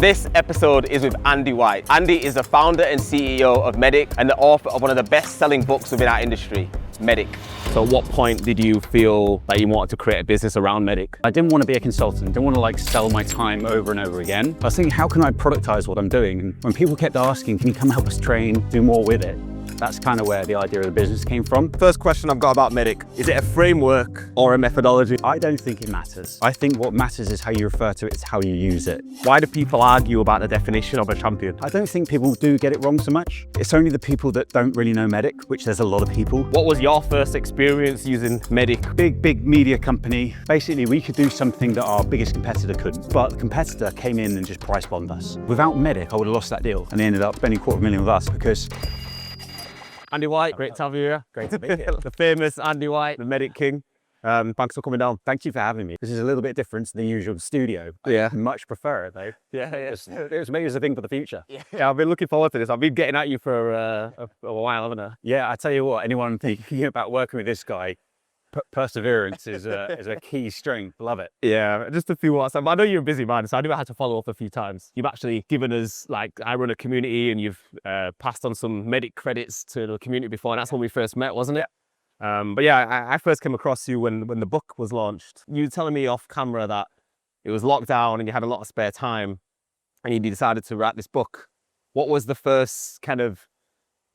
This episode is with Andy Whyte. Andy is the founder and CEO of MEDDIC and the author of one of the best-selling books within our industry, MEDDIC. So at what point did you feel that you wanted to create a business around MEDDIC? I didn't want to be a consultant, didn't want to like sell my time over and over again. I was thinking, how can I productize what I'm doing? And when people kept asking, can you come help us train, do more with it? That's kind of where the idea of the business came from. First question I've got about MEDDIC, is it a framework or a methodology? I don't think it matters. I think what matters is how you refer to it, it's how you use it. Why do people argue about the definition of a champion? I don't think people do get it wrong so much. It's only the people that don't really know MEDDIC, which there's a lot of people. What was your first experience using MEDDIC? Big media company. Basically, we could do something that our biggest competitor couldn't, but the competitor came in and just price bombed us. Without MEDDIC, I would have lost that deal, and they ended up spending $250,000 with us because Andy Whyte, great to have you here. Great to be here. The famous Andy Whyte, the MEDDIC king. Thanks for coming down. Thank you for having me. This is a little bit different to the usual studio. Yeah. I much prefer it though. Yeah. It was maybe it's a thing for the future. Yeah, I've been looking forward to this. I've been getting at you for a while, haven't I? Yeah, I tell you what, anyone thinking about working with this guy, perseverance is a key strength. Love it. Yeah, just a few words. I know you're a busy man, so I knew I had to follow up a few times. You've actually given us, like, I run a community and you've passed on some MEDDIC credits to the community before, and that's when we first met, wasn't it? But yeah, I first came across you when the book was launched. You were telling me off camera that it was locked down and you had a lot of spare time and you decided to write this book. What was the first kind of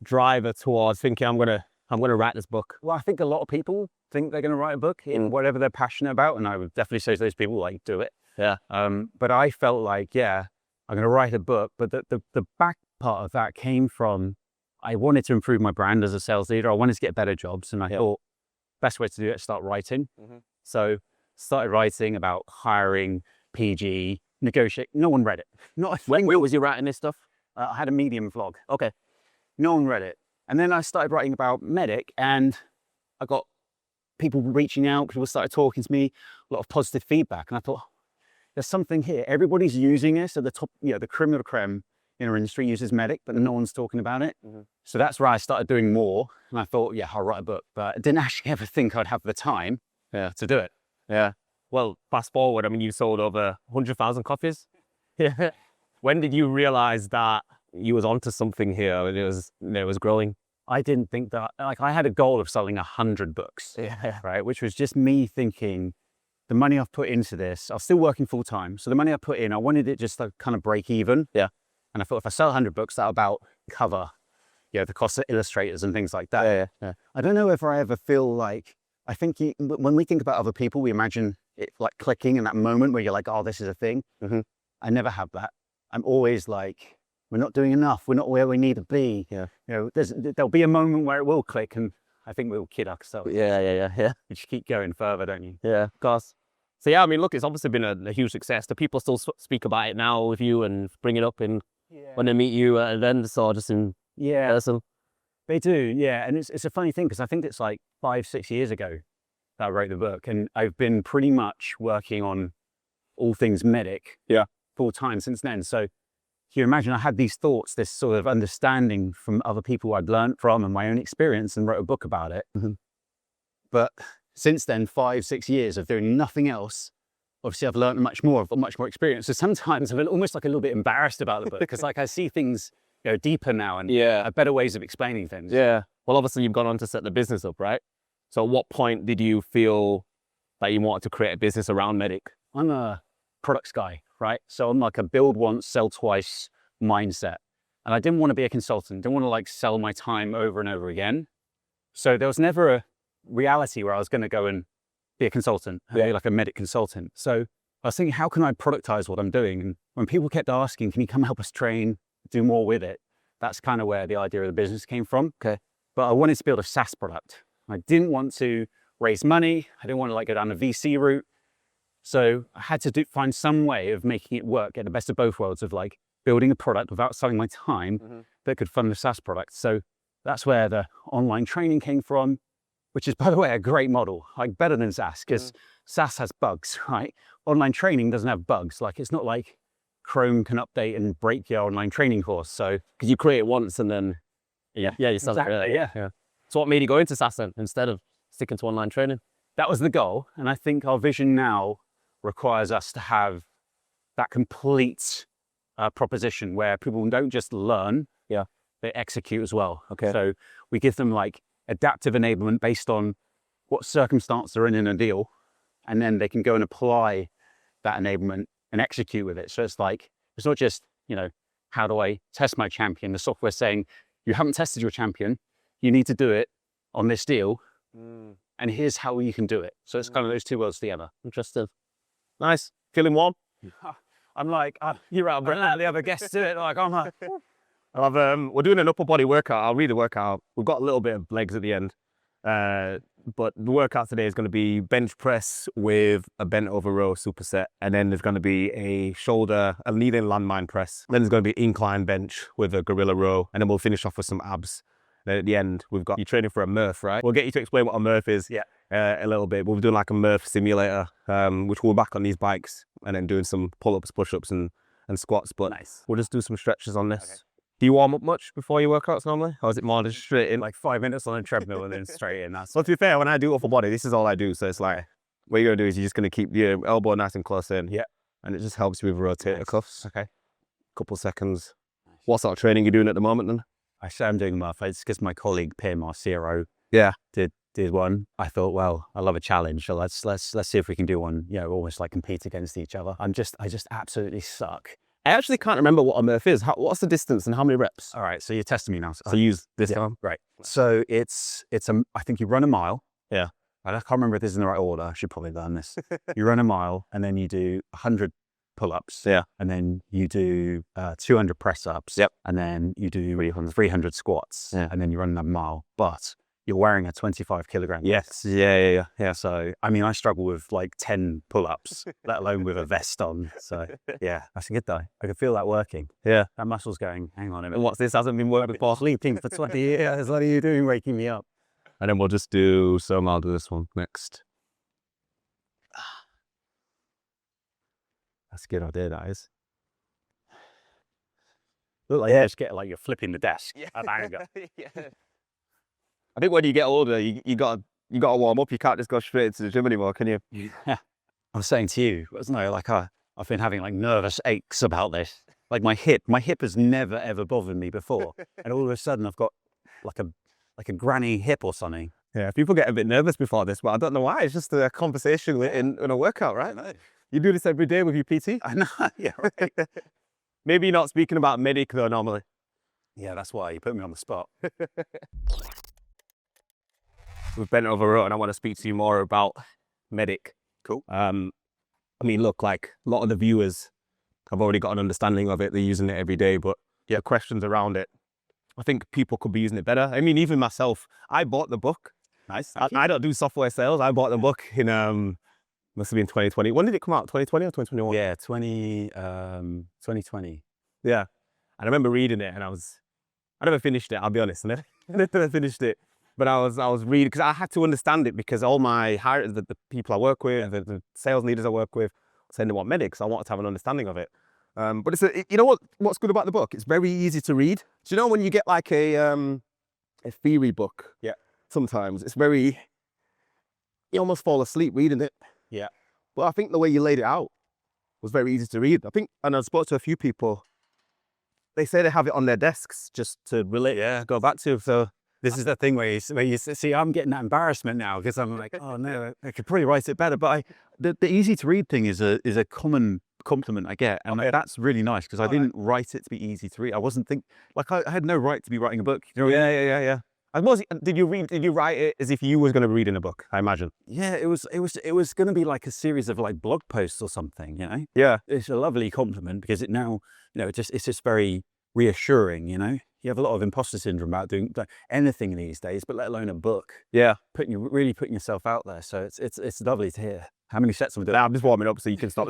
driver towards thinking, I'm gonna write this book? Well, I think a lot of people think they're going to write a book in whatever they're passionate about, and I would definitely say to those people, like, do it. Yeah. But I felt like, yeah, I'm going to write a book, but the back part of that came from, I wanted to improve my brand as a sales leader. I wanted to get better jobs, and I thought best way to do it is start writing. So started writing about hiring, PG, negotiate. No one read it. When was you writing this stuff? I had a Medium vlog. Okay. No one read it. And then I started writing about MEDDIC, and I got people reaching out, people started talking to me, a lot of positive feedback. And I thought, there's something here. Everybody's using this at the top, the creme de la creme in our industry uses MEDDIC, but no one's talking about it. So that's where I started doing more. And I thought, yeah, I'll write a book, but I didn't actually ever think I'd have the time to do it. Yeah. Well, fast forward, I mean, you sold over 100,000 copies. Yeah. When did you realize that you was onto something here and it was growing? I didn't think that, like, I had a goal of selling 100 books, right? Which was just me thinking, the money I've put into this, I was still working full time. So the money I put in, I wanted it just to kind of break even. Yeah. And I thought if I sell 100 books, that'll about cover, the cost of illustrators and things like that. Yeah. I don't know if I ever feel like, I think when we think about other people, we imagine it like clicking in that moment where you're like, oh, this is a thing. I never have that. I'm always like, we're not doing enough. We're not where we need to be. Yeah. There'll be a moment where it will click, and I think we'll kid ourselves. Yeah. You just keep going further, don't you? Yeah, of course. So yeah, I mean, look, it's obviously been a huge success. Do people still speak about it now with you and bring it up when they meet you at events or just in person? They do, yeah. And it's a funny thing because I think it's like 5-6 years ago that I wrote the book, and I've been pretty much working on all things MEDDIC full time since then. So you imagine I had these thoughts, this sort of understanding from other people I'd learned from and my own experience, and wrote a book about it. But since then, 5-6 years of doing nothing else, obviously I've learned much more, I've got much more experience. So sometimes I'm almost like a little bit embarrassed about the book because like I see things deeper now and have better ways of explaining things. Yeah. Well, obviously you've gone on to set the business up, right? So at what point did you feel that you wanted to create a business around MEDDIC? I'm a products guy, right? So I'm like a build once, sell twice mindset. And I didn't want to be a consultant, didn't want to like sell my time over and over again. So there was never a reality where I was going to go and be a consultant, be like a MEDDIC consultant. So I was thinking, how can I productize what I'm doing? And when people kept asking, can you come help us train, do more with it? That's kind of where the idea of the business came from. Okay. But I wanted to build a SaaS product. I didn't want to raise money. I didn't want to like go down the VC route. So I had to find some way of making it work, get the best of both worlds of like building a product without selling my time that could fund the SaaS product. So that's where the online training came from, which is, by the way, a great model, like better than SaaS, because SaaS has bugs, right? Online training doesn't have bugs. Like it's not like Chrome can update and break your online training course. So because you create it once and then you sell it. Really. Yeah. So what made you go into SaaS then instead of sticking to online training? That was the goal. And I think our vision now requires us to have that complete proposition where people don't just learn, they execute as well. Okay. So we give them like adaptive enablement based on what circumstance they're in a deal, and then they can go and apply that enablement and execute with it. So it's like, it's not just, how do I test my champion? The software's saying, you haven't tested your champion, you need to do it on this deal, and here's how you can do it. So it's kind of those two worlds together. Interesting. Nice. Feeling warm? I'm like, You're out of breath. let the other guests do it. Like, I'm like, we're doing an upper body workout. I'll read the workout. We've got a little bit of legs at the end. But the workout today is going to be bench press with a bent over row superset. And then there's going to be a leading landmine press. Then there's going to be incline bench with a gorilla row. And then we'll finish off with some abs. Then at the end, we've got you training for a Murph, right? We'll get you to explain what a Murph is a little bit. We'll be doing like a Murph simulator, which we'll back on these bikes and then doing some pull-ups, push-ups and squats. But we'll just do some stretches on this. Okay. Do you warm up much before your workouts normally? Or is it more just straight in? Like 5 minutes on a treadmill and then straight in. Well, to be fair, when I do upper body, this is all I do. So it's like, what you're going to do is you're just going to keep your elbow nice and close in. Yeah. And it just helps you with rotator cuffs. Okay. Couple seconds. What sort of training are you doing at the moment then? I say I'm doing Murph. It's because my colleague Pim, our CRO, did one. I thought, well, I love a challenge. So let's see if we can do one, almost like compete against each other. I just absolutely suck. I actually can't remember what a Murph is. What's the distance and how many reps? All right, so you're testing me now. So use this time. Right. So I think you run a mile. Yeah. I can't remember if this is in the right order. I should probably learn this. You run a mile and then you do 100 pull-ups. Yeah. And then you do 200 press-ups. Yep. And then you do 300 squats. Yeah. And then you run that mile. But you're wearing a 25 kilogram. Yes. Yeah. So, I mean, I struggle with like 10 pull-ups, let alone with a vest on. So, yeah, that's good though. I can feel that working. Yeah. That muscle's going, hang on a minute. And what's this? Hasn't been working before? Sleeping for 20 years. What are you doing waking me up? And then we'll just do, I'll do this one next. That's a good idea, that is. Look like you just get like you're flipping the desk. Yeah. I think when you get older, you got to warm up. You can't just go straight into the gym anymore, can you? Yeah. I was saying to you, wasn't I? Like I've been having like nervous aches about this. Like my hip has never ever bothered me before, and all of a sudden I've got like a granny hip or something. Yeah, people get a bit nervous before this, but I don't know why. It's just a conversation in a workout, right? You do this every day with your PT? I know. Yeah, right. Maybe you're not speaking about MEDDIC though normally. Yeah, that's why you put me on the spot. We've bent over row and I want to speak to you more about MEDDIC. Cool. I mean, look, like a lot of the viewers have already got an understanding of it. They're using it every day, but the questions around it, I think people could be using it better. I mean, even myself, I bought the book. Nice. I don't do software sales. I bought the book in, must have been 2020. When did it come out? 2020 or 2021? Yeah, 2020. Yeah. And I remember reading it and I never finished it, I'll be honest. I never finished it. But I was reading, because I had to understand it, because all my hires, the people I work with, the sales leaders I work with, saying they want MEDDIC, so I wanted to have an understanding of it. But you know what's good about the book? It's very easy to read. Do you know when you get like a theory book? Yeah. Sometimes it's you almost fall asleep reading it. Yeah. But I think the way you laid it out was very easy to read. I think, and I spoke to a few people, they say they have it on their desks just to go back to. So this is the thing where you see, I'm getting that embarrassment now because I'm like, oh no, I could probably write it better. But the easy to read thing is a common compliment I get, and that's really nice, because I didn't write it to be easy to read. I wasn't I had no right to be writing a book. You know? Yeah. I suppose, did you write it as if you was going to be reading a book? I imagine. Yeah, it was going to be like a series of like blog posts or something. You know. Yeah. It's a lovely compliment, because it now, it's just very reassuring. You know, you have a lot of imposter syndrome about doing anything these days, but let alone a book. Yeah. Really putting yourself out there. So it's lovely to hear. How many sets am I doing? I'm just warming up so you can stop.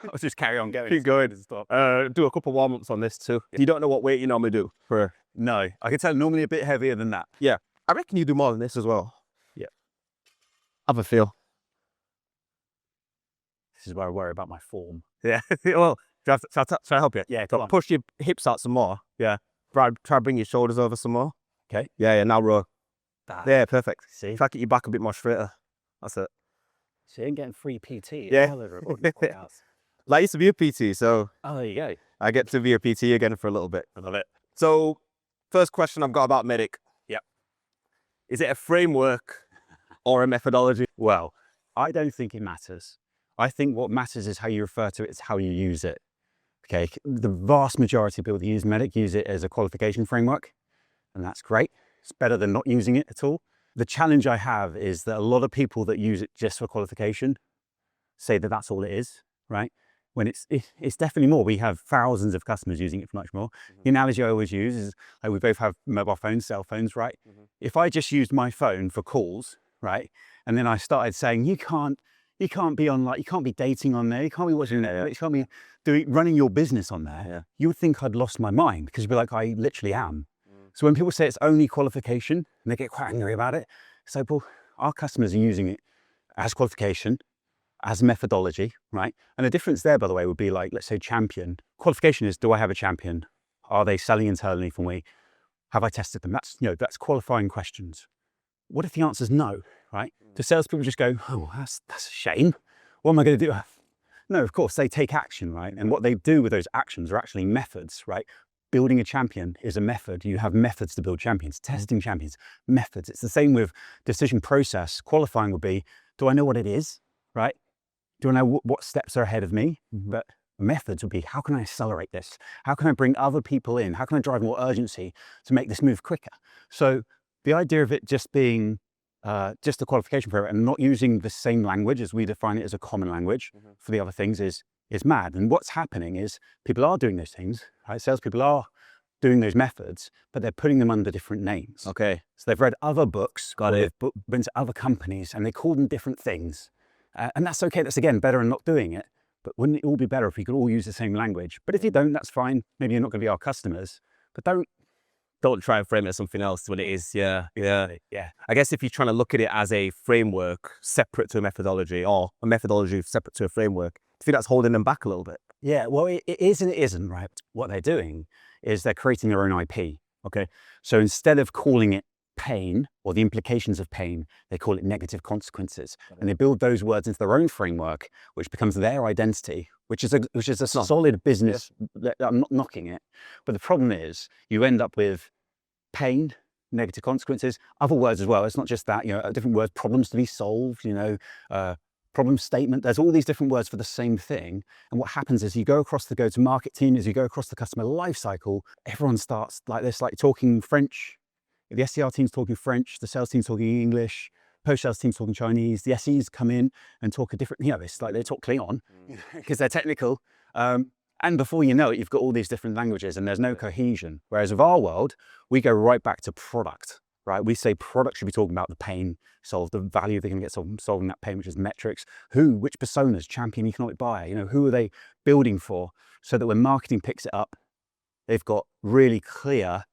I'll just carry on going. Keep going and stop. Do a couple warm-ups on this too. You don't know what weight you normally do for? No, I can tell normally a bit heavier than that. Yeah. I reckon you do more than this as well. Yeah. Have a feel. This is where I worry about my form. Yeah. Well, shall I help you? Yeah, come on. Push your hips out some more. Yeah. Try to bring your shoulders over some more. Okay. Yeah, now row. Yeah, perfect. See? Try to get your back a bit more straighter. That's it. See, I'm getting free PT. Yeah. I used to be a PT, so Oh, there you go. I get to be a PT again for a little bit. I love it. So, first question I've got about MEDDIC. Yep. Is it a framework or a methodology? Well, I don't think it matters. I think what matters is how you refer to it, it's how you use it. Okay, the vast majority of people that use MEDDIC use it as a qualification framework, and that's great. It's better than not using it at all. The challenge I have is that a lot of people that use it just for qualification say that that's all it is, right? When it's definitely more. We have thousands of customers using it for much more. The analogy I always use is like we both have mobile phones, cell phones, right? If I just used my phone for calls, right, and then I started saying you can't be on, like, you can't be dating on there, you can't be watching Netflix, you can't be running your business on there, you would think I'd lost my mind, because you'd be like, I literally am. So when people say it's only qualification, and they get quite angry about it, so well, our customers are using it as qualification, as methodology, right? And the difference there, by the way, would be like, let's say champion. Qualification is, do I have a champion? Are they selling internally for me? Have I tested them? That's, that's qualifying questions. What if the answer is no, right? Do salespeople just go, oh, that's a shame. What am I going to do? No, of course, they take action, right? And what they do with those actions are actually methods, right? Building a champion is a method. You have methods to build champions, testing champions, methods. It's the same with decision process. Qualifying would be, do I know what it is, right? Do I know what steps are ahead of me? But methods would be, how can I accelerate this? How can I bring other people in? How can I drive more urgency to make this move quicker? So the idea of it just being just a qualification program and not using the same language as we define it as a common language for the other things is mad. And what's happening is people are doing those things, right? Salespeople are doing those methods, but they're putting them under different names. Okay. So they've read other books, they've been to other companies, and they call them different things. And that's okay. That's, again, better than not doing it. But wouldn't it all be better if we could all use the same language? But if you don't, that's fine. Maybe you're not going to be our customers, but Don't try and frame it as something else when it is. Yeah. I guess if you're trying to look at it as a framework separate to a methodology, or a methodology separate to a framework, I think that's holding them back a little bit. Yeah, well, it is and it isn't, right? What they're doing is they're creating their own IP, okay? So instead of calling it pain or the implications of pain, they call it negative consequences. And they build those words into their own framework, which becomes their identity, which is a solid business. I'm not knocking it. But the problem is you end up with pain, negative consequences, other words as well. It's not just that, different words, problems to be solved, problem statement. There's all these different words for the same thing. And what happens is you go across the go-to-market team, as you go across the customer life cycle, everyone starts like this, like talking French. The SDR team's talking French, the sales team's talking English, post-sales team's talking Chinese, the SEs come in and talk a different, it's like they talk Klingon because they're technical. And before you know it, you've got all these different languages and there's no cohesion. Whereas with our world, we go right back to product, right? We say product should be talking about the pain solved, the value they're going to get solving that pain, which is metrics. Which personas, champion, economic buyer, who are they building for? So that when marketing picks it up, they've got really clear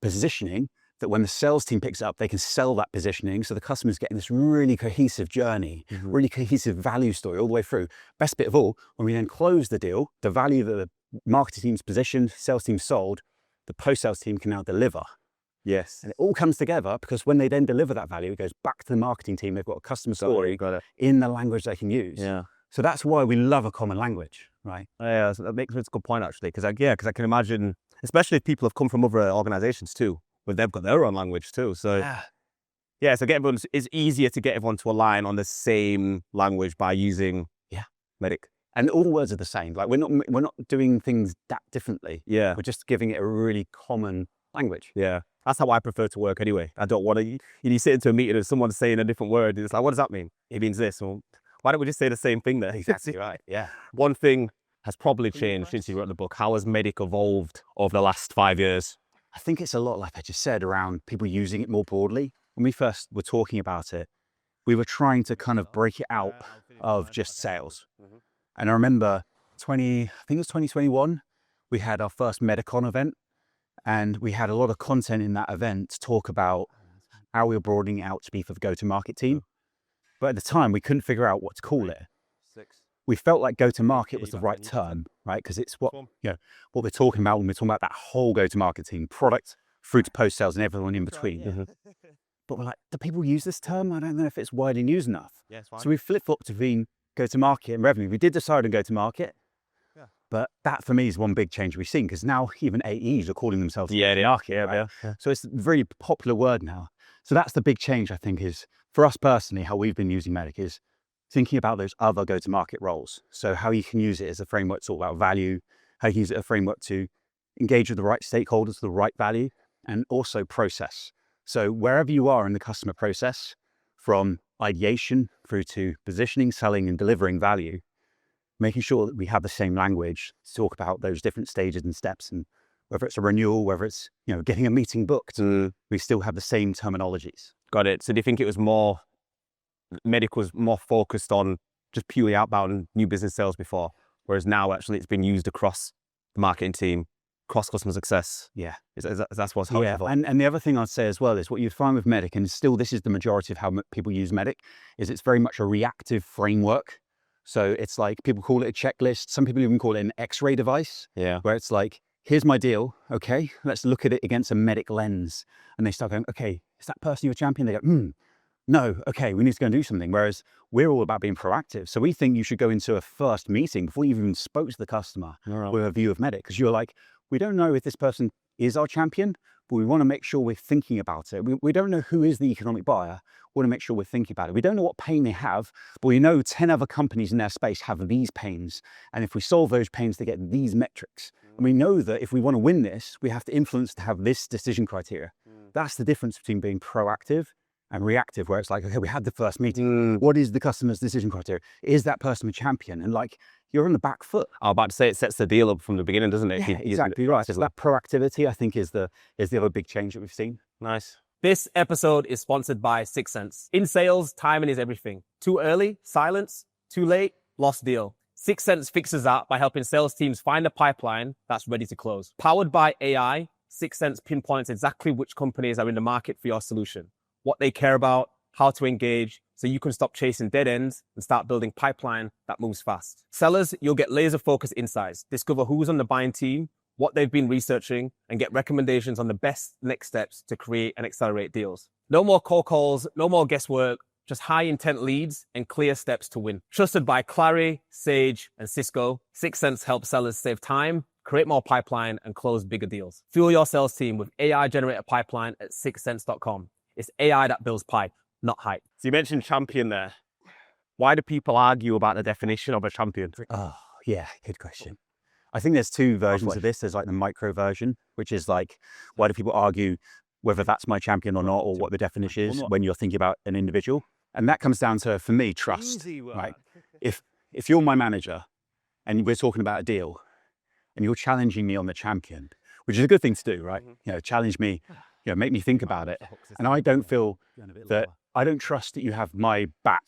positioning that when the sales team picks it up, they can sell that positioning. So the customer's getting this really cohesive journey, really cohesive value story all the way through. Best bit of all, when we then close the deal, the value that the marketing team's positioned, sales team sold, the post-sales team can now deliver. Yes. And it all comes together because when they then deliver that value, it goes back to the marketing team. They've got a customer story in the language they can use. Yeah. So that's why we love a common language, right? Yeah, so that's a good point actually, because I can imagine, especially if people have come from other organizations too, but they've got their own language too. So so it's easier to get everyone to align on the same language by using MEDDIC. And all the words are the same. Like we're not doing things that differently. Yeah. We're just giving it a really common language. Yeah. That's how I prefer to work anyway. I don't want to, you sit into a meeting and someone's saying a different word. It's like, what does that mean? It means this. Well, why don't we just say the same thing then? Exactly right. Yeah. One thing has probably changed since you wrote the book. How has MEDDIC evolved over the last 5 years? I think it's a lot, like I just said, around people using it more broadly. When we first were talking about it, we were trying to kind of break it out of just sales. And I remember I think it was 2021, we had our first MEDDICCon event, and we had a lot of content in that event to talk about how we were broadening it out to be for the go-to-market team. But at the time, we couldn't figure out what to call it. We felt like go-to-market was the right term, right? Because it's what we're talking about when we're talking about that whole go-to-market team, product through to post-sales and everyone in between. But we're like, do people use this term? I don't know if it's widely used enough. So we flip-flopped between go-to-market and revenue. We did decide on go-to-market, But that for me is one big change we've seen, because now even AEs are calling themselves Yeah, they are. Yeah, right? yeah. So it's a very popular word now. So that's the big change, I think, is for us personally, how we've been using MEDDIC is thinking about those other go-to-market roles. So how you can use it as a framework to talk about value, how you can use it as a framework to engage with the right stakeholders, the right value, and also process. So wherever you are in the customer process, from ideation through to positioning, selling, and delivering value, making sure that we have the same language to talk about those different stages and steps, and whether it's a renewal, whether it's getting a meeting booked, we still have the same terminologies. Got it. So do you think it was MEDDIC was more focused on just purely outbound new business sales before, whereas now actually it's been used across the marketing team, across customer success? Yeah. That's what's helpful. And the other thing I'd say as well is what you find with MEDDIC, and still this is the majority of how people use MEDDIC, is it's very much a reactive framework. So it's like, people call it a checklist. Some people even call it an X-ray device. Yeah. Where it's like, here's my deal. Okay, let's look at it against a MEDDIC lens. And they start going, okay, is that person your champion? They go, no, okay, we need to go and do something. Whereas we're all about being proactive. So we think you should go into a first meeting before you even spoke to the customer with a view of MEDDIC, because you're like, we don't know if this person is our champion, but we want to make sure we're thinking about it. We don't know who is the economic buyer. We want to make sure we're thinking about it. We don't know what pain they have, but we know 10 other companies in their space have these pains. And if we solve those pains, they get these metrics. And we know that if we want to win this, we have to influence to have this decision criteria. That's the difference between being proactive and reactive, where it's like, okay, we had the first meeting. What is the customer's decision criteria? Is that person a champion? And like, you're on the back foot. I was about to say, it sets the deal up from the beginning, doesn't it? Yeah, exactly right. So that proactivity, I think, is the other big change that we've seen. Nice. This episode is sponsored by 6th Sense. In sales, timing is everything. Too early, silence. Too late, lost deal. 6th Sense fixes that by helping sales teams find a pipeline that's ready to close. Powered by AI, 6th Sense pinpoints exactly which companies are in the market for your solution, what they care about, how to engage, so you can stop chasing dead ends and start building pipeline that moves fast. Sellers, you'll get laser-focused insights, discover who's on the buying team, what they've been researching, and get recommendations on the best next steps to create and accelerate deals. No more cold calls, no more guesswork, just high-intent leads and clear steps to win. Trusted by Clary, Sage, and Cisco, 6th Sense helps sellers save time, create more pipeline, and close bigger deals. Fuel your sales team with AI-generated pipeline at 6thsense.com. It's AI that builds pipe, not hype. So you mentioned champion there. Why do people argue about the definition of a champion? Oh, yeah, good question. I think there's two versions of this. There's like the micro version, which is like, why do people argue whether that's my champion or not, or what the definition is when you're thinking about an individual? And that comes down to, for me, trust. Right? If you're my manager and we're talking about a deal and you're challenging me on the champion, which is a good thing to do, right? Challenge me, make me think about it. And I don't feel that, I don't trust that you have my back,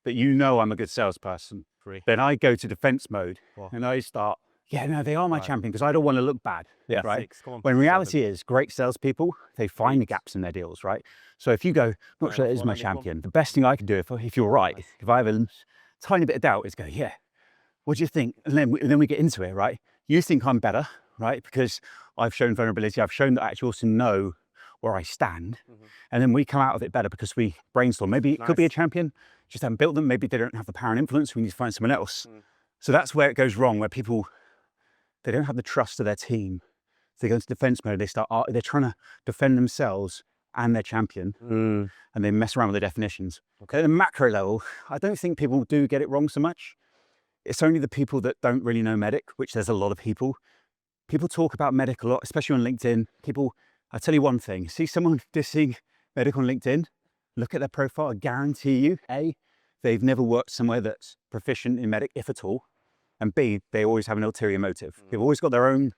that I'm a good salesperson. Then I go to defense mode and I start, they are my champion, because I don't want to look bad, right? When reality is, great salespeople, they find the gaps in their deals, right? So if you go, I'm not sure that is my champion, the best thing I can do, if you're right, if I have a tiny bit of doubt, is go, what do you think? And then we get into it, right? You think I'm better, right? Because I've shown vulnerability, I've shown that I actually also know where I stand. And then we come out of it better because we brainstorm. Maybe it could be a champion, just haven't built them. Maybe they don't have the power and influence. We need to find someone else. So that's where it goes wrong, where people, they don't have the trust of their team. So they go into defense mode. They're trying to defend themselves and their champion, and they mess around with the definitions. At a macro level, I don't think people do get it wrong so much. It's only the people that don't really know MEDDIC, which there's a lot of people. People talk about MEDDIC a lot, especially on LinkedIn. I'll tell you one thing, see someone dissing MEDDIC on LinkedIn, look at their profile, I guarantee you, A, they've never worked somewhere that's proficient in MEDDIC, if at all, and B, they always have an ulterior motive. They've always got their own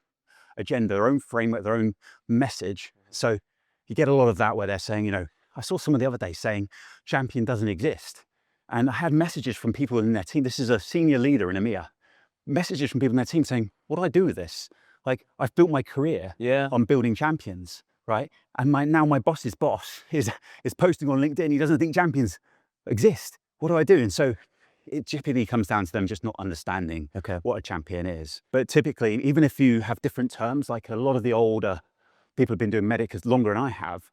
agenda, their own framework, their own message. So you get a lot of that where they're saying, I saw someone the other day saying champion doesn't exist. And I had messages from people in their team, this is a senior leader in EMEA, messages from people in their team saying, what do I do with this? Like, I've built my career on building champions, right? And now my boss's boss is posting on LinkedIn, he doesn't think champions exist. What do I do? And so it typically comes down to them just not understanding what a champion is. But typically, even if you have different terms, like a lot of the older people have been doing MEDDIC as longer than I have,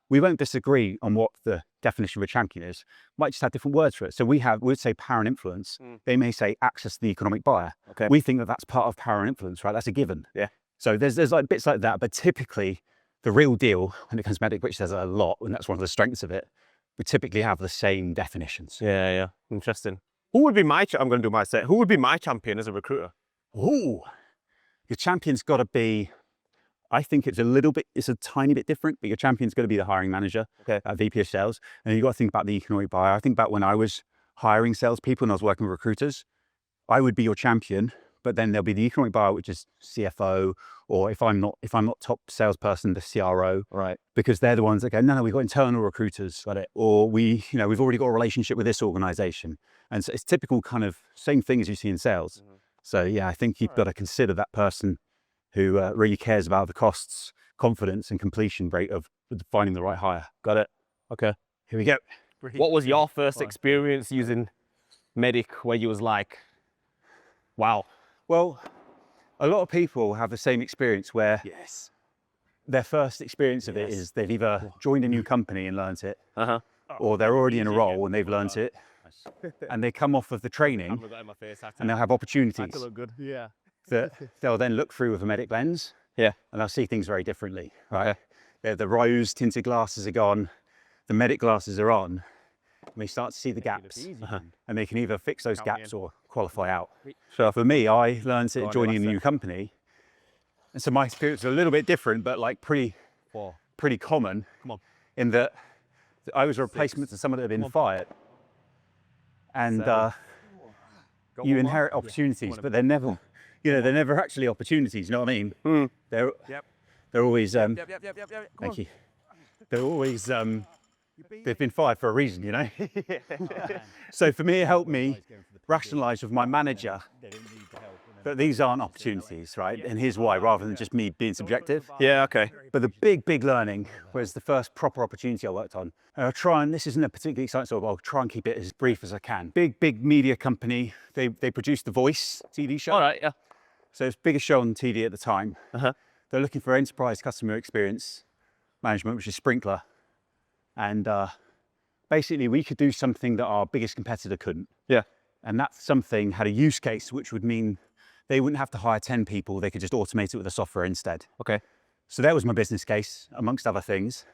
we won't disagree on what the definition of a champion is, might just have different words for it. So we'd say power and influence. They may say access to the economic buyer. Okay. We think that that's part of power and influence, right? That's a given. Yeah. So there's like bits like that, but typically the real deal when it comes to MEDDIC, which there's a lot, and that's one of the strengths of it, we typically have the same definitions. Yeah. Interesting. Who would be I'm going to do my set. Who would be my champion as a recruiter? Ooh, your champion's got to be, I think it's a tiny bit different, but your champion's got to be the hiring manager, Okay. VP of sales. And you've got to think about the economic buyer. I think about when I was hiring salespeople and I was working with recruiters, I would be your champion, but then there'll be the economic buyer, which is CFO, or if I'm not top salesperson, the CRO, Right. because they're the ones that go, no, we've got internal recruiters, got it, or we've already got a relationship with this organization, and so it's typical kind of same thing as you see in sales. So yeah, I think you've got to consider that person who really cares about the costs, confidence, and completion rate of finding the right hire. Got it. Okay. Here we go. What was your first experience using MEDDIC where you was like, wow? Well, a lot of people have the same experience where Yes. their first experience of it is they've either joined a new company and learnt it, or they're already in a role and they've learnt it, and they come off of the training and they'll have opportunities look good. Yeah. that they'll then look through with a MEDDIC lens. Yeah. And they'll see things very differently, right? The rose tinted glasses are gone, the MEDDIC glasses are on, and they start to see the gaps, and they can either fix those gaps or qualify out. So for me, I learned it joining a new company, and so my experience was a little bit different, but like pretty common. In that I was a replacement to someone that had been fired, and you inherit opportunities, but they're never actually opportunities. You know what I mean? They're always thank you. They're always they've been fired for a reason, you know. So for me, it helped me rationalize with my manager that these aren't opportunities, right? And here's why, rather than just me being subjective. Yeah. Okay. But the big learning was the first proper opportunity I worked on. And I'll try, and this isn't a particularly exciting story, but I'll try and keep it as brief as I can. Big media company. They produced The Voice TV show. All right. Yeah. So it's the biggest show on TV at the time. They're looking for enterprise customer experience management, which is Sprinkler. And basically we could do something that our biggest competitor couldn't. Yeah. And that something had a use case, which would mean they wouldn't have to hire 10 people. They could just automate it with the software instead. Okay. So that was my business case, amongst other things.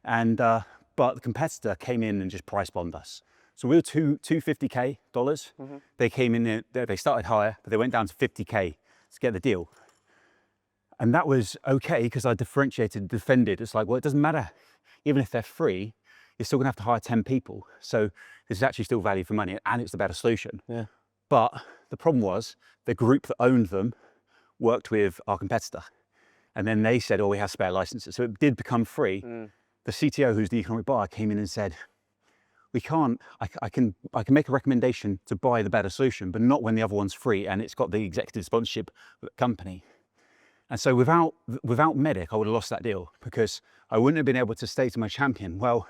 And but the competitor came in and just price bombed us. So we were $250K. They came in, they started higher, but they went down to 50K to get the deal. And that was okay because I differentiated, defended. It's like, well, it doesn't matter. Even if they're free, you're still gonna have to hire 10 people. So this is actually still value for money, and it's the better solution. Yeah. But the problem was the group that owned them worked with our competitor. And then they said, oh, we have spare licenses. So it did become free. The CTO, who's the economic buyer, came in and said, we can't, I can make a recommendation to buy the better solution, but not when the other one's free and it's got the executive sponsorship of the company. And so without MEDDIC, I would have lost that deal because I wouldn't have been able to say to my champion, well,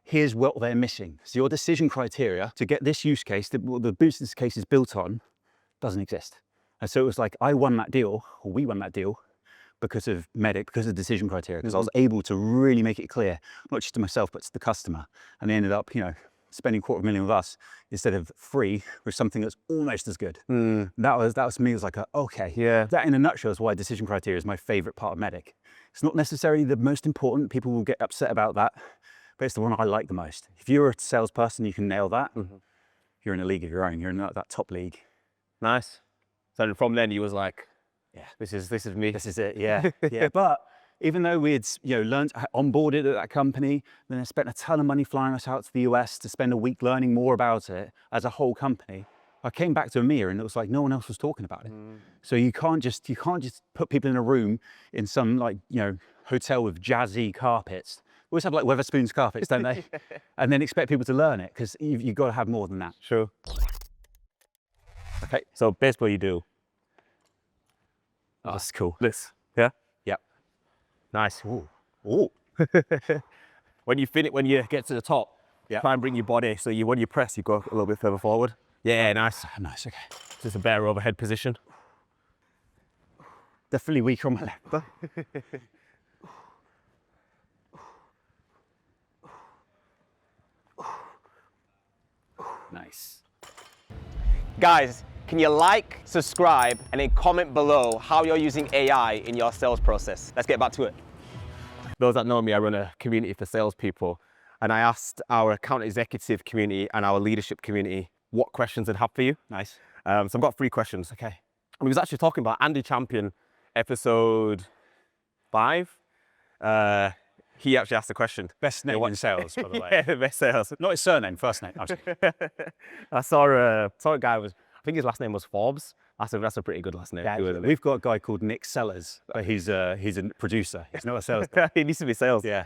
here's what they're missing. So your decision criteria to get this use case, the business case is built on, doesn't exist. And so it was like, I won that deal, or we won that deal because of MEDDIC, because of decision criteria, because I was able to really make it clear, not just to myself, but to the customer. And they ended up, spending $250,000 with us instead of free with something that's almost as good. That was me, it was like, okay. Yeah. That in a nutshell is why decision criteria is my favorite part of MEDDIC. It's not necessarily the most important, people will get upset about that, but it's the one I like the most. If you're a salesperson, you can nail that. You're in a league of your own, you're in that top league. Nice. So from then you was like, yeah, this is me. This is it, yeah. Yeah. But even though we had learned, onboarded at that company, then I spent a ton of money flying us out to the US to spend a week learning more about it as a whole company, I came back to EMEA and it was like no one else was talking about it. So you can't just put people in a room in some hotel with jazzy carpets. We always have like Weatherspoons carpets, don't they? And then expect people to learn it, because you've got to have more than that. True. Okay, so basically you do. Oh, that's cool. This, yeah? Yep. Nice. Ooh. Ooh. When you get to the top, yeah, try and bring your body, so when you press, you go a little bit further forward. Yeah, nice. Nice, okay. Just a better overhead position. Definitely weaker on my left. Nice. Guys, can you like, subscribe, and then comment below how you're using AI in your sales process? Let's get back to it. Those that know me, I run a community for salespeople, and I asked our account executive community and our leadership community what questions they'd have for you. Nice. So I've got 3 questions. Okay. We was actually talking about Andy Champion, episode 5. He actually asked the question. Best name in sales, by the way. Yeah, best sales. Not his surname, first name. I'm just kidding. I saw a guy I think his last name was Forbes. That's a pretty good last name. Yeah, we've got a guy called Nick Sellers, but he's a producer. He's not a sales guy. He needs to be sales. Yeah.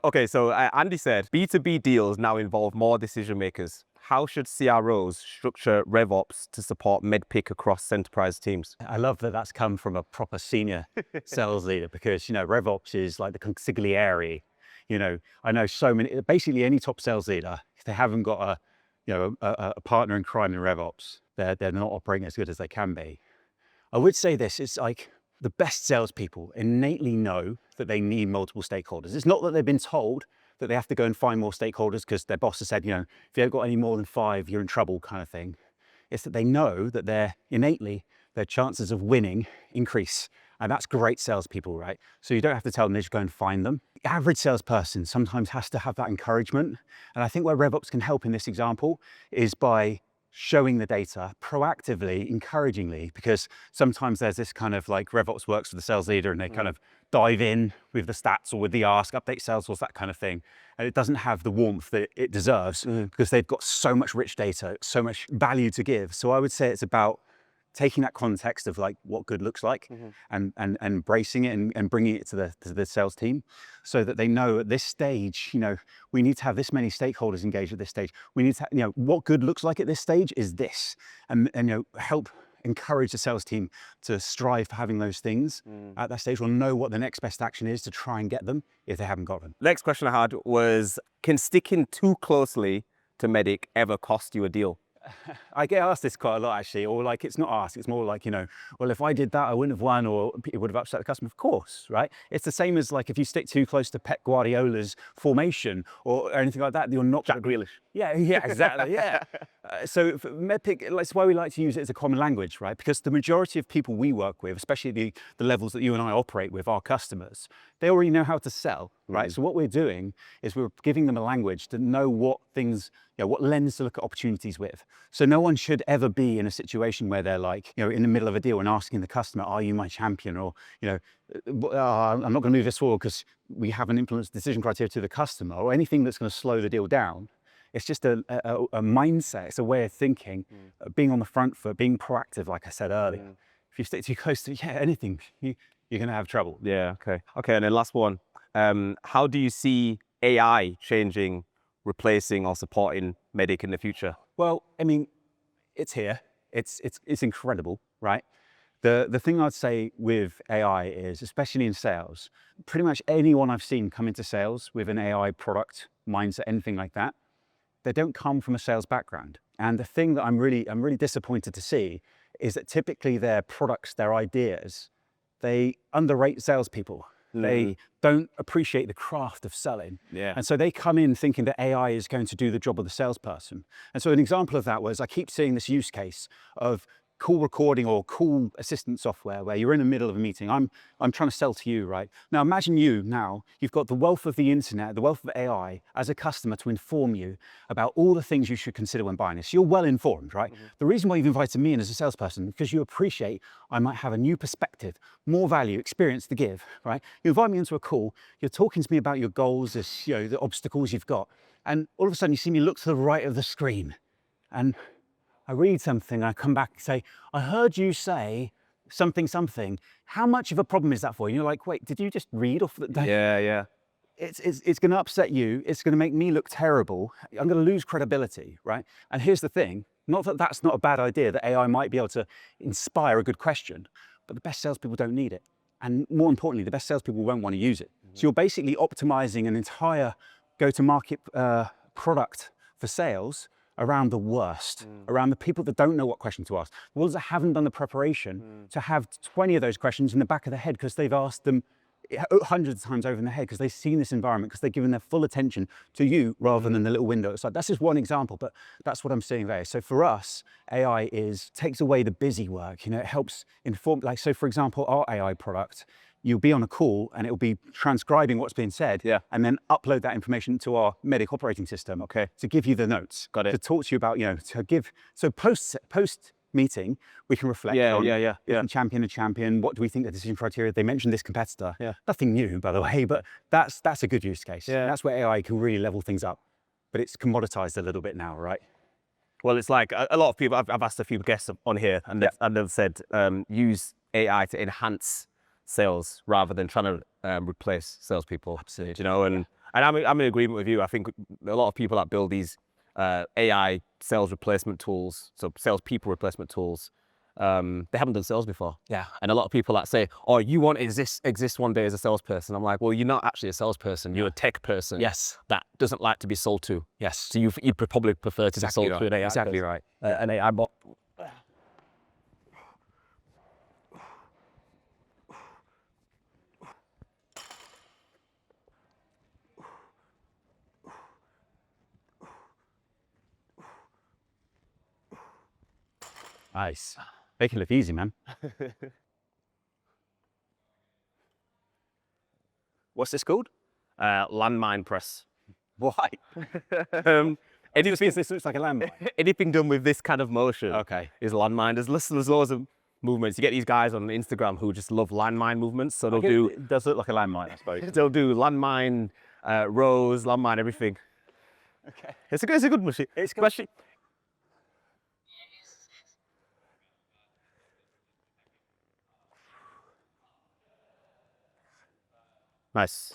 Okay, so Andy said, B2B deals now involve more decision makers. How should CROs structure RevOps to support MEDDIC across enterprise teams? I love that that's come from a proper senior sales leader because, RevOps is like the consigliere. I know so many, basically any top sales leader, if they haven't got a partner in crime in RevOps, they're not operating as good as they can be. I would say this, it's like the best salespeople innately know that they need multiple stakeholders. It's not that they've been told that they have to go and find more stakeholders because their boss has said, if you haven't got any more than 5, you're in trouble kind of thing. It's that they know that their chances of winning increase. And that's great salespeople, right? So you don't have to tell them, they just go and find them. The average salesperson sometimes has to have that encouragement. And I think where RevOps can help in this example is by showing the data proactively, encouragingly, because sometimes there's this kind of like RevOps works for the sales leader and they kind of dive in with the stats or with the ask, update Salesforce, that kind of thing. And it doesn't have the warmth that it deserves because they've got so much rich data, so much value to give. So I would say it's about taking that context of like what good looks like and embracing it and bringing it to the sales team so that they know at this stage, we need to have this many stakeholders engaged at this stage. We need to, what good looks like at this stage is this, and help encourage the sales team to strive for having those things at that stage, or know what the next best action is to try and get them if they haven't got them. Next question I had was, can sticking too closely to MEDDIC ever cost you a deal? I get asked this quite a lot actually, or like it's not asked, it's more like, well, if I did that, I wouldn't have won, or it would have upset the customer. Of course, right? It's the same as like if you stick too close to Pep Guardiola's formation or anything like that, you're not Jack Grealish. Yeah, exactly, yeah. So for MEDDIC, that's why we like to use it as a common language, right? Because the majority of people we work with, especially the levels that you and I operate with, our customers, they already know how to sell, right? So what we're doing is we're giving them a language to know what things, what lens to look at opportunities with. So no one should ever be in a situation where they're like, in the middle of a deal and asking the customer, are you my champion? Or, I'm not going to move this forward because we haven't influenced decision criteria to the customer, or anything that's going to slow the deal down. It's just a mindset. It's a way of thinking, being on the front foot, being proactive, like I said earlier. If you stick too close to anything, you're going to have trouble. Yeah, okay. Okay, and then last one. How do you see AI changing, replacing or supporting MEDDIC in the future? Well, I mean, it's here. It's incredible, right? The thing I'd say with AI is, especially in sales, pretty much anyone I've seen come into sales with an AI product mindset, anything like that, they don't come from a sales background. And the thing that I'm really disappointed to see is that typically their products, their ideas, they underrate salespeople. They don't appreciate the craft of selling. Yeah. And so they come in thinking that AI is going to do the job of the salesperson. And so an example of that was, I keep seeing this use case of call recording or call assistant software where you're in the middle of a meeting. I'm trying to sell to you, right? Now imagine you've got the wealth of the internet, the wealth of AI as a customer to inform you about all the things you should consider when buying this. You're well informed, right? The reason why you've invited me in as a salesperson is because you appreciate I might have a new perspective, more value, experience to give, right? You invite me into a call, you're talking to me about your goals, the obstacles you've got, and all of a sudden you see me look to the right of the screen and I read something, I come back and say, I heard you say something. How much of a problem is that for you? You're like, wait, did you just read off the day? Yeah. It's going to upset you. It's going to make me look terrible. I'm going to lose credibility, right? And here's the thing, not that that's not a bad idea, that AI might be able to inspire a good question, but the best salespeople don't need it. And more importantly, the best salespeople won't want to use it. So you're basically optimizing an entire go-to-market product for sales around the worst, around the people that don't know what question to ask, the ones that haven't done the preparation to have 20 of those questions in the back of their head because they've asked them hundreds of times over in their head because they've seen this environment, because they've given their full attention to you rather than the little window outside. That's just one example, but that's what I'm seeing there. So for us, AI takes away the busy work. You know, it helps inform, like, so for example, our AI product, you'll be on a call and it'll be transcribing what's being said, and then upload that information to our MEDDIC operating system, to give you the notes, Got it. to talk to you about, you know, to give, so post meeting, we can reflect on, we can champion a champion. What do we think the decision criteria? They mentioned this competitor. Nothing new, by the way, but that's a good use case. That's where AI can really level things up. But it's commoditized a little bit now, right? Well, it's like a lot of people, I've asked a few guests on here, and they've said use AI to enhance sales rather than trying to replace salespeople. Absolutely. You know, and I'm in agreement with you. I think a lot of people that build these AI sales replacement tools, so salespeople replacement tools, they haven't done sales before. And a lot of people that say, "Oh, you want to exist one day as a salesperson." I'm like, well, you're not actually a salesperson. You're a tech person. That doesn't like to be sold to. So you'd probably prefer to be sold to an AI. Exactly right. An AI bot. Nice. Make it look easy, man. What's this called? Landmine press. Why? Anything, This looks like a landmine. anything done with this kind of motion Is is landmine. There's loads of movements. You get these guys on Instagram who just love landmine movements. So they'll do, It does look like a landmine, I suppose. they'll do landmine rows, landmine everything. It's a good machine. It's Especially, nice.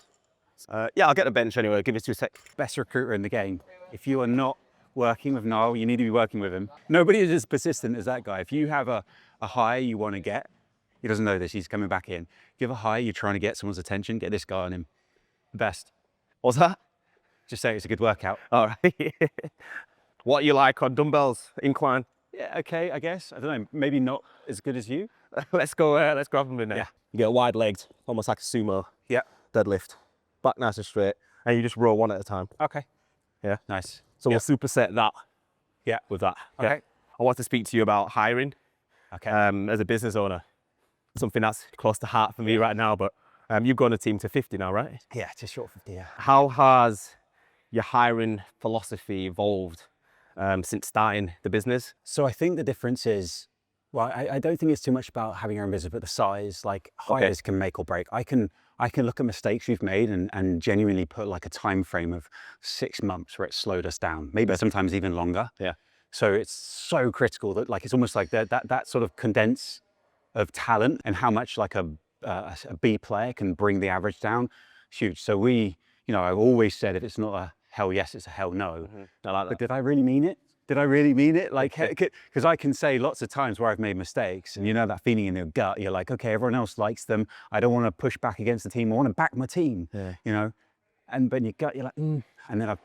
Yeah, I'll get the bench anyway. Give me 2 seconds. best recruiter in the game. If you are not working with Niall, you need to be working with him. Nobody is as persistent as that guy. If you have a hire you want to get, he doesn't know this, he's coming back in. Give a hire, you're trying to get someone's attention, get this guy on him. Best. What's that? Just say it's a good workout. All right. What you like on dumbbells, incline? Yeah, okay, I guess. I don't know, maybe not as good as you. Let's go. Let's grab them in there. Yeah. You get wide legged, almost like a sumo. Yeah. Deadlift, back nice and straight, and you just row one at a time. Okay. Yeah. Nice. So we'll superset that. Yeah. With that. Okay. I want to speak to you about hiring. Okay. As a business owner, something that's close to heart for me right now. But you've grown a team to 50 now, right? Yeah, just short 50, yeah. How has your hiring philosophy evolved since starting the business? So I think the difference is, well, I don't think it's too much about having your own business, but the size, like hires can make or break. I can look at mistakes we've made and genuinely put like a time frame of 6 months where it slowed us down, maybe sometimes even longer. So it's so critical that like, it's almost like that sort of condense of talent and how much like a B player can bring the average down, huge. So I've always said if it's not a hell yes, it's a hell no. I like that. But did I really mean it? Did I really mean it? Like, because I can say lots of times where I've made mistakes and you know that feeling in your gut, you're like, okay, everyone else likes them. I don't want to push back against the team. I want to back my team, you know? But in your gut, you're like, And then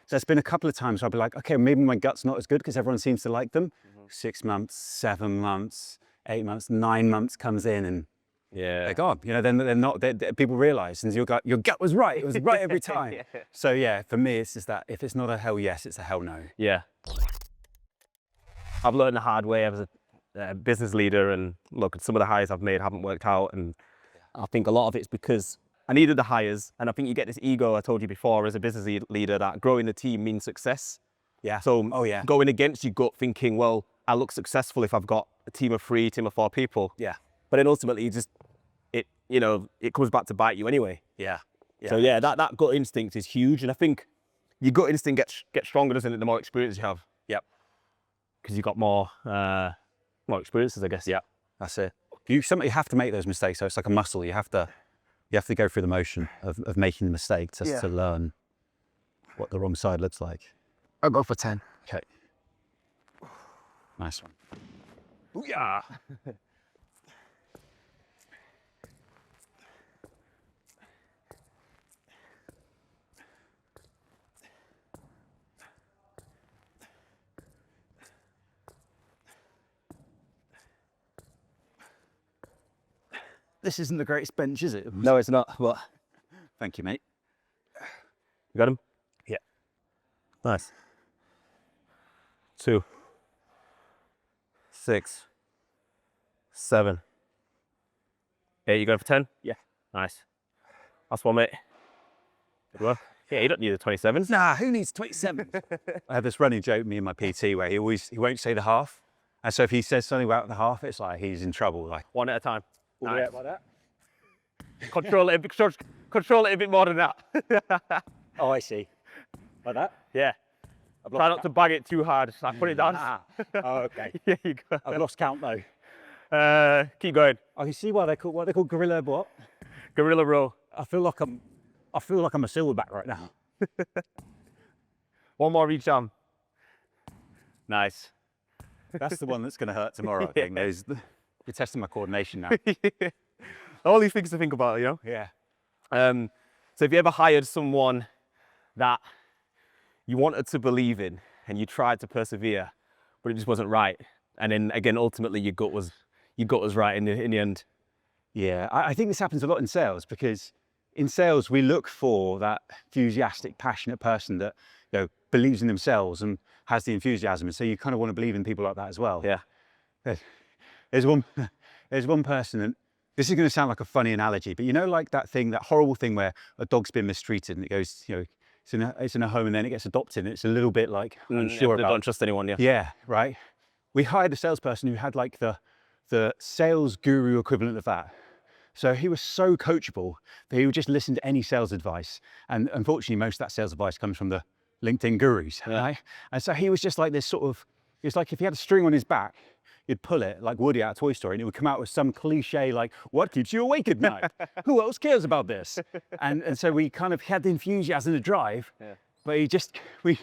so it's been a couple of times where I'll be like, okay, maybe my gut's not as good because everyone seems to like them. 6 months, 7 months, 8 months, 9 months comes in and they're gone. You know, then they're not, people realize and your gut was right. It was right every time. So yeah, for me, it's just that if it's not a hell yes, it's a hell no. Yeah. I've learned the hard way as a business leader, and look, some of the hires I've made haven't worked out, and I think a lot of it's because I needed the hires, and I think you get this ego, I told you before, as a business leader, that growing the team means success. So going against your gut thinking, well, I look successful if I've got a team of 3, team of 4 people. But then ultimately it comes back to bite you anyway. So yeah, that gut instinct is huge, and I think your gut instinct gets stronger, doesn't it, the more experience you have. Because you've got more experiences, I guess. That's it. You have to make those mistakes. So it's like a muscle. You have to go through the motion of making the mistake to learn what the wrong side looks like. I'll go for 10. Okay. Nice one. Booyah! This isn't the greatest bench, is it? No, it's not. But Thank you, mate. you got him? Yeah. Nice. 2, 6, 7, 8. You going for 10? Yeah. Nice. Last one, mate. Good work. Yeah, you don't need the 27s. Nah, who needs 27? I have this running joke, me and my PT, where he won't say the half. And so if he says something about the half, it's like he's in trouble. Like, One at a time. all the way up like that. Control it a bit more than that. Oh, I see. Like that? Yeah. Try not to bang it too hard. Like put it down. Oh, okay. Yeah, you go. I've lost count though. Keep going. I can see why they're called gorilla what? Gorilla row. I feel like I'm a silverback right now. One more each arm. Nice. That's the one that's going to hurt tomorrow, I think. You're testing my coordination now. All these things to think about, you know? Yeah. So if you ever hired someone that you wanted to believe in and you tried to persevere, but it just wasn't right, and then again, ultimately your gut was right in the end. Yeah, I think this happens a lot in sales, because in sales we look for that enthusiastic, passionate person that believes in themselves and has the enthusiasm, and so you kind of want to believe in people like that as well. Yeah. There's one person, and this is going to sound like a funny analogy, but like that horrible thing where a dog's been mistreated and it goes, it's in a home and then it gets adopted, and it's a little bit like unsure They about. don't trust anyone. Yeah. Yeah, right. We hired a salesperson who had like the sales guru equivalent of that. So he was so coachable that he would just listen to any sales advice. And unfortunately, most of that sales advice comes from the LinkedIn gurus, right? And so he was just like this it's like if he had a string on his back, you'd pull it like Woody out of Toy Story, and it would come out with some cliche like, what keeps you awake at night? Who else cares about this? And so we kind of had the enthusiasm, the drive, but we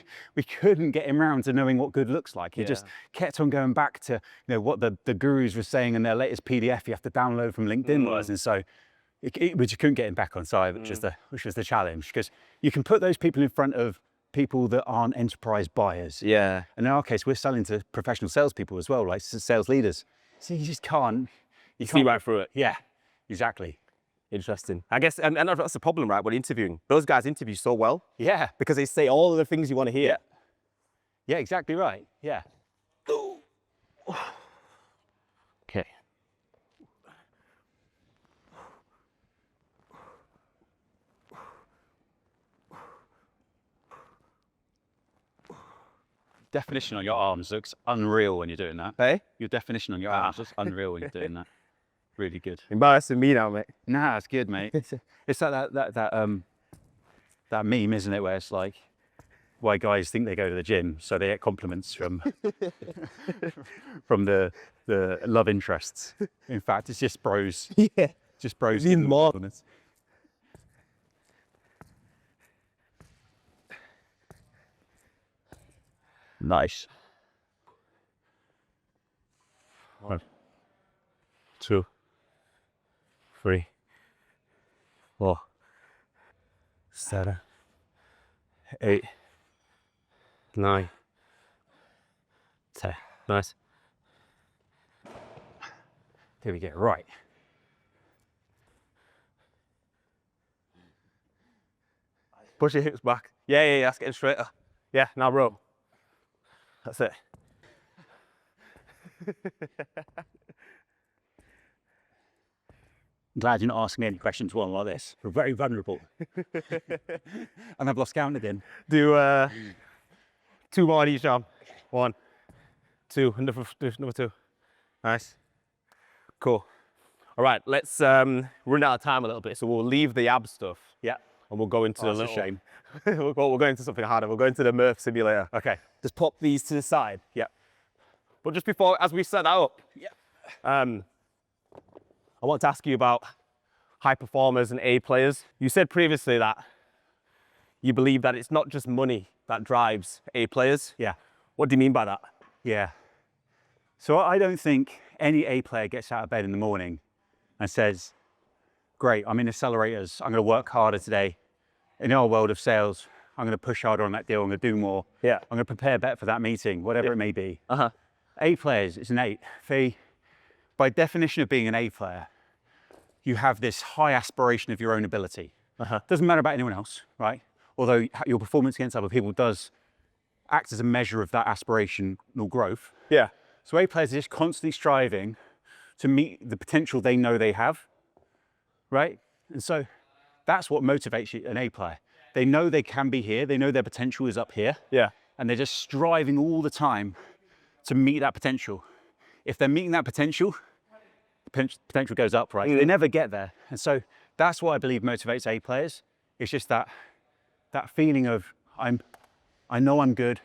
couldn't get him around to knowing what good looks like. He just kept on going back to what the gurus were saying in their latest PDF you have to download from LinkedIn was. And so we just couldn't get him back on side, which was the challenge, because you can put those people in front of people that aren't enterprise buyers. Yeah. And in our case, we're selling to professional salespeople as well, like sales leaders. So you just can't. You See right through it. Yeah, exactly. Interesting. I guess, and that's the problem, right? When interviewing, those guys interview so well Yeah. because they say all of the things you want to hear. Yeah, exactly right. Yeah. Okay. Definition on your arms looks unreal when you're doing that. Hey? Your definition on your arms looks unreal when you're doing that. Really good. Embarrassing me now, mate. Nah, it's good, mate. It's like that meme, isn't it, where it's like why guys think they go to the gym, so they get compliments from from the love interests. In fact, it's just bros. Yeah. Just bros. Need more. Nice. 1, 2, 3, 4, 7, 8, 9, 10. Nice. Here we go. Right. Push your hips back. Yeah, that's getting straighter. Yeah, now row. That's it. I'm glad you're not asking me any questions one like this. We're very vulnerable. And I've lost count again. Do 2 more on each arm. 1, 2, number 2. Nice. Cool. All right, let's run out of time a little bit. So we'll leave the ab stuff. Yeah. And we'll go into That's a shame. we'll go into something harder. We'll go into the Murph simulator. Okay. Just pop these to the side. Yeah. But just before, as we set that up, I want to ask you about high performers and A players. You said previously that you believe that it's not just money that drives A players. Yeah. What do you mean by that? Yeah. So I don't think any A player gets out of bed in the morning and says, great, I'm in accelerators. I'm going to work harder today. In our world of sales, I'm going to push harder on that deal. I'm going to do more. Yeah. I'm going to prepare better for that meeting, whatever it may be. A players, it's an 8. By definition of being an A player, you have this high aspiration of your own ability. Doesn't matter about anyone else, right? Although your performance against other people does act as a measure of that aspirational growth. Yeah. So A players are just constantly striving to meet the potential they know they have, right? And so that's what motivates you, an A player. They know they can be here. They know their potential is up here. Yeah. And they're just striving all the time to meet that potential. If they're meeting that potential, potential goes up, right? They never get there. And so that's what I believe motivates A players. It's just that feeling of I know I'm good.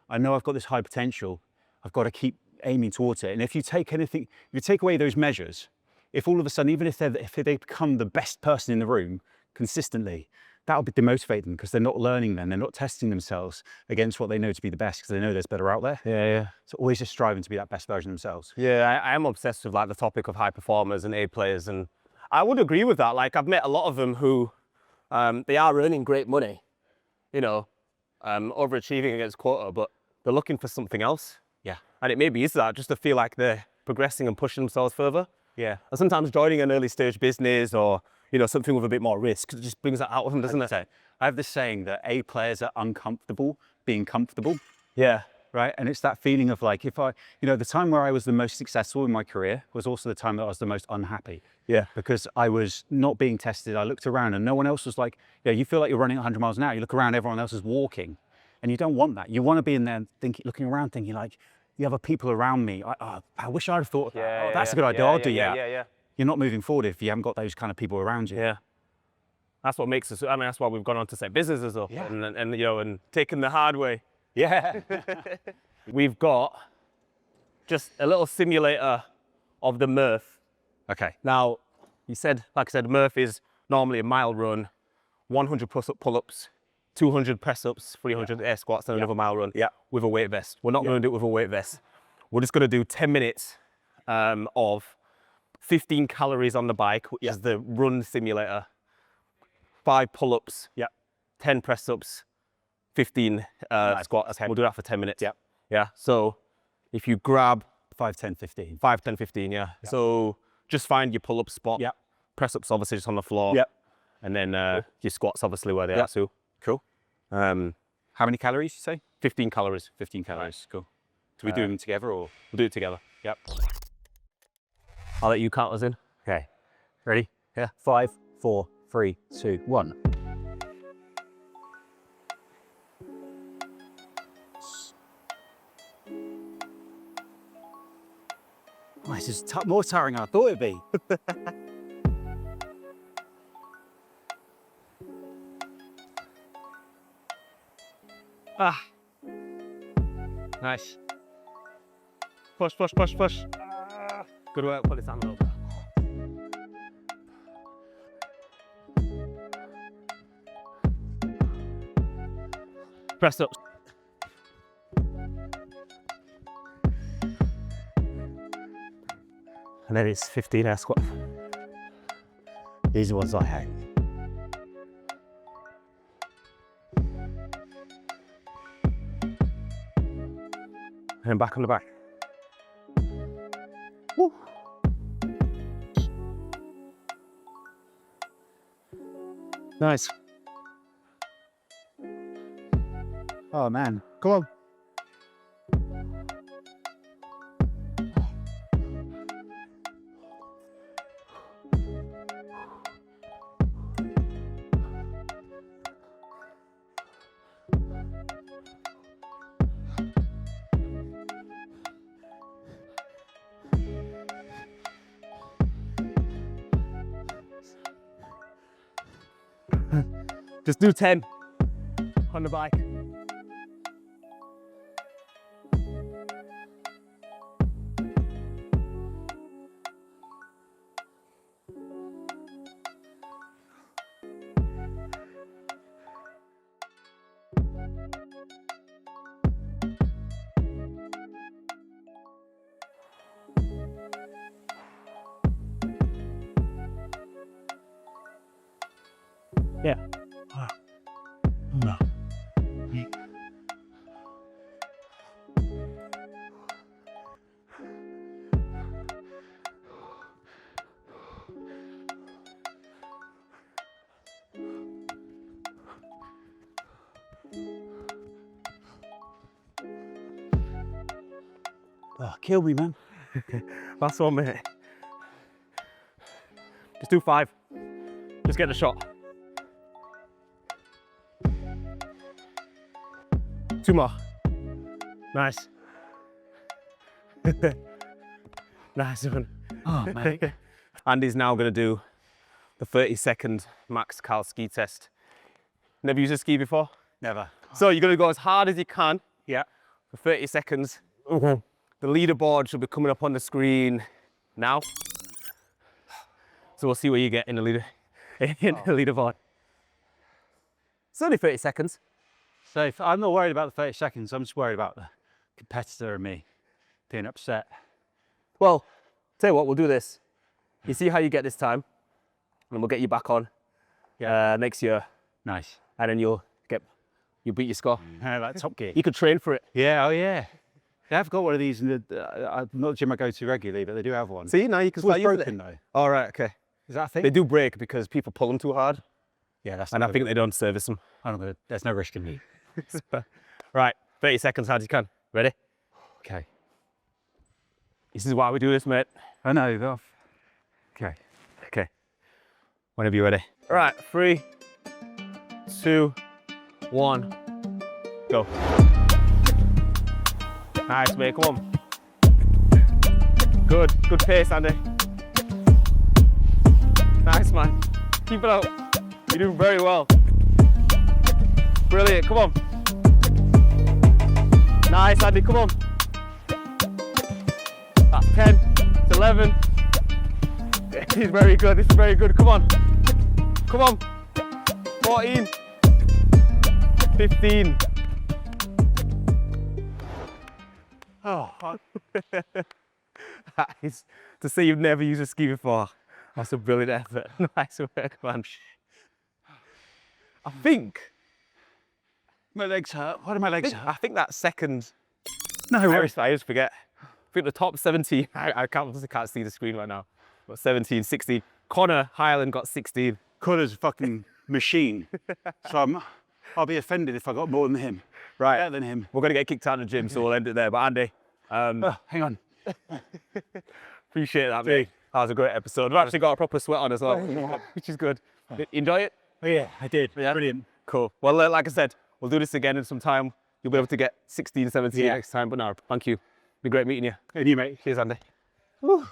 I know I've got this high potential. I've got to keep aiming towards it. And if you take away those measures, if all of a sudden, even if they become the best person in the room consistently, that'll demotivate them because they're not learning then. They're not testing themselves against what they know to be the best because they know there's better out there. Yeah, yeah. So always just striving to be that best version of themselves. Yeah, I am obsessed with like the topic of high performers and A players, and I would agree with that. Like I've met a lot of them who they are earning great money, you know, overachieving against quota, but they're looking for something else. Yeah. And it maybe is that, just to feel like they're progressing and pushing themselves further. Yeah. And sometimes joining an early stage business or, you know, something with a bit more risk, it just brings that out of them, doesn't it? I have this saying that A players are uncomfortable being comfortable. Yeah. Right. And it's that feeling of like, the time where I was the most successful in my career was also the time that I was the most unhappy. Yeah. Because I was not being tested. I looked around and no one else was like, you feel like you're running 100 miles an hour. You look around, everyone else is walking. And you don't want that. You want to be in there looking around thinking like, the other people around me, I wish I'd have thought of that. Yeah, That's a good idea. I'll do that. Yeah. You're not moving forward if you haven't got those kind of people around you. Yeah. That's what makes us, I mean, that's why we've gone on to set businesses up and you know, and taken the hard way. Yeah. We've got just a little simulator of the Murph. Okay. Now, like I said, Murph is normally a mile run, 100 pull-ups, 200 press-ups, 300 air squats, and another mile run with a weight vest. We're not going to do it with a weight vest. We're just going to do 10 minutes of 15 calories on the bike, which is the run simulator, 5 pull-ups, 10 press-ups, 15 squats. We'll do that for 10 minutes. Yeah. So if you grab 5, 10, 15. 5, 10, 15, yeah. So just find your pull-up spot. Press-ups obviously just on the floor. And then your squats obviously where they are too. Cool. How many calories you say? 15 calories. 15 calories. Cool. Do we do them together or? We'll do it together. Yep. I'll let you count us in. Okay. Ready? Yeah. 5, 4, 3, 2, 1. Oh, this is more tiring than I thought it'd be. Nice. Push. Good work. Put this down a little bit. Press ups. And then it's 15 air squats. These are the ones I hate. And back on the back. Woo. Nice. Oh man, come on. Just do 10 on the bike. Yeah. No. Oh, kill me, man. Last one, mate. Just do 5. Just get the shot. 2 more. Nice. Nice one. Oh, mate. Andy's now going to do the 30-second max Cal ski test. Never used a ski before? Never. So you're going to go as hard as you can. Yeah. For 30 seconds. The leaderboard should be coming up on the screen now. So we'll see what you get in the leaderboard. It's only 30 seconds. So I'm not worried about the 30 seconds. I'm just worried about the competitor and me being upset. Well, tell you what, we'll do this. You see how you get this time, and we'll get you back on next year, Nice. and then you'll beat your score. Like Top Gear. You could train for it. Yeah, oh yeah. They have got one of these in the, not the gym I go to regularly, but they do have one. See, now you can It's always start using broken it. though. All right, okay. Is that a thing? They do break because people pull them too hard, Yeah, that's and I think they don't service them. I'm not gonna, there's no risk in me. Right, 30 seconds, hard as you can. Ready? Okay. This is why we do this, mate. I know. Okay. Okay. Whenever you're ready. All right, 3, 2, 1, go. Nice, mate, come on. Good pace, Andy. Nice, man. Keep it up. You're doing very well. Brilliant, come on. Nice, Andy, come on. That's 10, it's 11. He's very good, this is very good, come on. Come on. 14, 15. Oh, that is, to say you've never used a ski before, that's a brilliant effort. Nice work, man. I think My legs hurt. Why do my legs hurt? I think that second, No, I always forget. I think the top 17, I can't see the screen right now, but 17, 16. Connor Highland got 16. Connor's a fucking machine. So I'll be offended if I got more than him. Right. Better than him. We're going to get kicked out of the gym, so we'll end it there. But Andy, Hang on. appreciate that, mate. That was a great episode. We've actually got a proper sweat on as well, which is good. Enjoy it? Oh yeah, I did. Yeah. Brilliant. Cool. Well, like I said, we'll do this again in some time. You'll be able to get 16, 17 Yeah. next time. But no, thank you. Be great meeting you. And you, mate. Cheers, Andy. Whew.